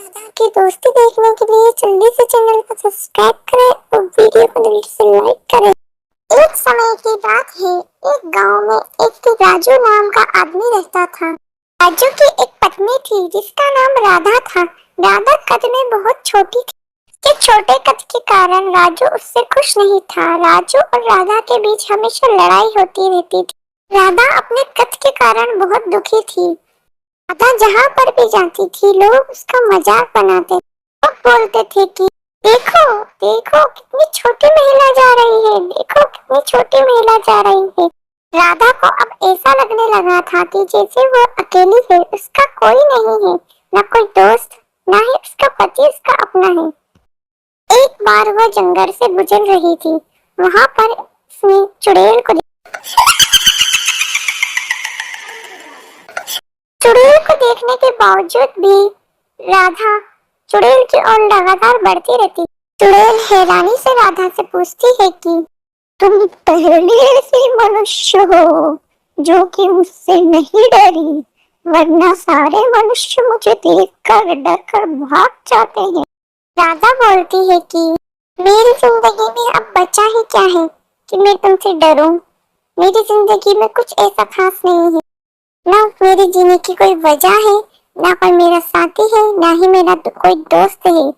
राधा की दोस्ती देखने के लिए जल्दी से चैनल को सब्सक्राइब करें और वीडियो को जल्दी से लाइक करें। एक समय की बात है, एक गांव में एक राजू नाम का आदमी रहता था। राजू की एक पत्नी थी जिसका नाम राधा था। राधा कद में बहुत छोटी थी। उसके छोटे कद के कारण राजू उससे खुश नहीं था। राजू और राधा के बीच हमेशा लड़ाई होती रहती थी। राधा अपने कद के कारण बहुत दुखी थी। राधा जहाँ पर भी जाती थी लोग उसका मजाक बनाते और बोलते थे कि देखो देखो कितनी छोटी महिला जा रही है, देखो कितनी छोटी महिला जा रही है। राधा को अब ऐसा लगने लगा था कि जैसे वो अकेली है, उसका कोई नहीं है, ना कोई दोस्त, ना ही उसका पति उसका अपना है। एक बार वो जंगल से गुजर रही थी। वहां पर उसने चुड़ैल को चुड़ैल को देखने के बावजूद भी राधा चुड़ैल की ओर लगातार बढ़ती रहती। चुड़ैल हैरानी से राधा से पूछती है कि तुम पहले ऐसी मनुष्य हो जो कि मुझसे नहीं डरी, वरना सारे मनुष्य मुझे देखकर डर कर भाग जाते हैं। राधा बोलती है कि मेरी जिंदगी में अब बचा ही क्या है कि मैं तुमसे डरूं। मेरी जिंदगी में कुछ ऐसा खास नहीं है, ना मेरे जीने की कोई वजह है, ना कोई मेरा साथी है, ना ही मेरा कोई दोस्त है।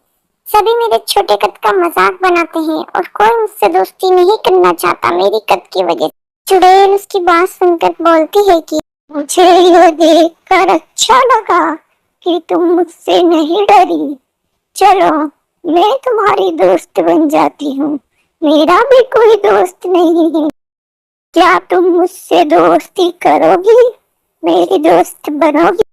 सभी मेरे छोटे कद का मजाक बनाते हैं और कोई मुझसे दोस्ती नहीं करना चाहता मेरी कद की वजह से। चुड़ैल उसकी बात सुनकर बोलती है कि मुझे यह देखकर अच्छा लगा कि तुम मुझसे नहीं डरी। चलो मैं तुम्हारी दोस्त बन जाती हूँ। मेरा भी कोई दोस्त नहीं है, क्या तुम मुझसे दोस्ती करोगी, मेरी दोस्त बनोगी?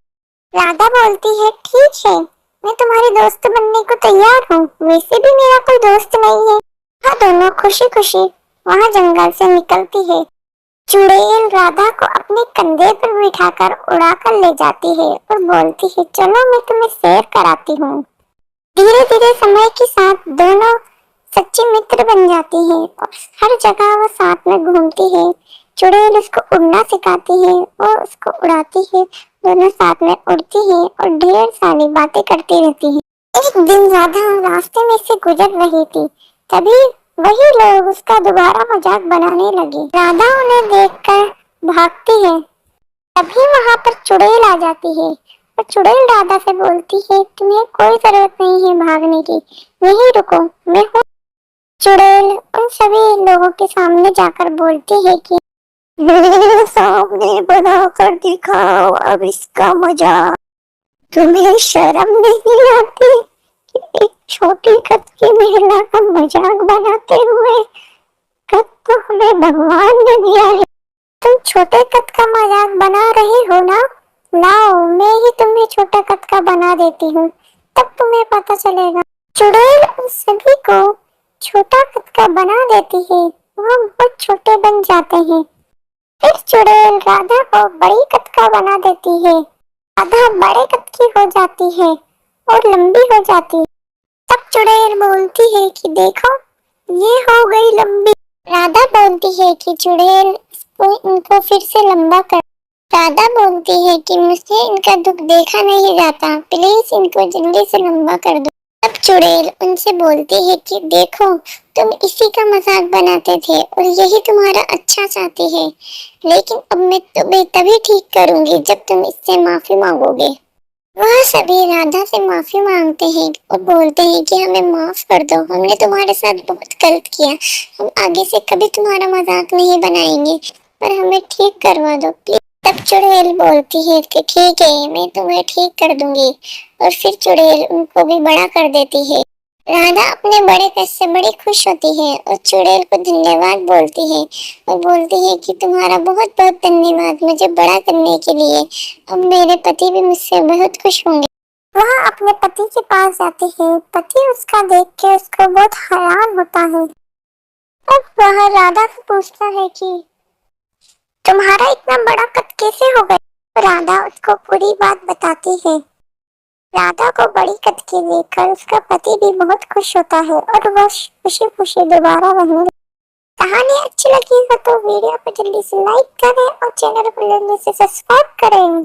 राधा बोलती है ठीक है, मैं तुम्हारी दोस्त बनने को तैयार हूँ। वैसे भी मेरा कोई दोस्त नहीं है। हाँ, दोनों खुशी खुशी वहाँ जंगल से निकलती है। चुड़ैल राधा को अपने कंधे पर बिठाकर उड़ा कर ले जाती है और बोलती है चलो मैं तुम्हें सैर कराती हूँ। धीरे धीरे समय के साथ दोनों सच्चे मित्र बन जाती है और हर जगह वो साथ में घूमती है। चुड़ैल उसको उड़ना सिखाती है, वो उसको उड़ाती है, दोनों साथ में उड़ती है और ढेर सारी बातें करती रहती है। एक दिन राधा रास्ते में से गुजर रही थी, तभी वही लोग उसका दोबारा मजाक बनाने लगे। राधा उन्हें देखकर भागती है, तभी वहां पर चुड़ैल आ जाती है और चुड़ैल राधा से बोलती है तुम्हें कोई जरूरत नहीं है भागने की, यहीं रुको, मैं हूँ। चुड़ैल उन सभी लोगों के सामने जाकर बोलती है कि मेरे सामने बना कर दिखाओ अब इसका मजा। तुम्हें शर्म नहीं आती कि एक छोटी कद की महिला का मजाक बनाते हुए? कद तो हमें भगवान ने दिया है, तुम छोटे कद का मजाक बना रहे हो ना? लाओ मैं ही तुम्हें छोटा कद का बना देती हूँ, तब तुम्हें पता चलेगा। चुड़ैल उन सभी को छोटा कद का बना देती है, वह बहुत छोटे बन जाते हैं। फिर चुड़ैल राधा को बड़ी कद का बना देती है। राधा बड़े कद की हो जाती है और लंबी हो जाती है। तब चुड़ैल बोलती है कि देखो ये हो गई लंबी। राधा बोलती है कि चुड़ैल इनको फिर से लंबा कर। राधा बोलती है कि मुझसे इनका दुख देखा नहीं जाता, प्लीज इनको जल्दी से लंबा कर दो। अब चुड़ैल उनसे बोलती है कि देखो तुम इसी का मजाक बनाते थे और यही तुम्हारा अच्छा चाहती है, लेकिन अब मैं तुम्हें तभी ठीक करूंगी जब तुम इससे माफी मांगोगे। वह सभी राधा से माफी मांगते हैं और बोलते हैं कि हमें माफ कर दो, हमने तुम्हारे साथ बहुत गलत किया, हम आगे से कभी तुम्हारा मजाक नहीं बनाएंगे, पर हमें ठीक करवा दो प्लीज। तब चुड़ैल बोलती है कि ठीक है मैं तुम्हें ठीक कर दूंगी और फिर चुड़ैल उनको भी बड़ा कर देती है। राधा अपने बड़े कद से बड़ी खुश होती है और चुड़ैल को धन्यवाद बोलती है और बोलती है कि तुम्हारा बहुत बहुत धन्यवाद मुझे बड़ा करने के लिए, अब मेरे पति भी मुझसे बहुत खुश होंगे। वह अपने पति के पास जाती है। पति उसका देख के उसको बहुत हैरान होता है। अब वह राधा से पूछता है कि तुम्हारा इतना बड़ा कद कैसे हो गया? तो राधा उसको पूरी बात बताती है। राधा को बड़ी कद की देखकर उसका पति भी बहुत खुश होता है और वह खुशी खुशी दोबारा रहने। कहानी अच्छी लगी हो तो वीडियो को जल्दी से लाइक करें और चैनल को जल्दी से सब्सक्राइब करें।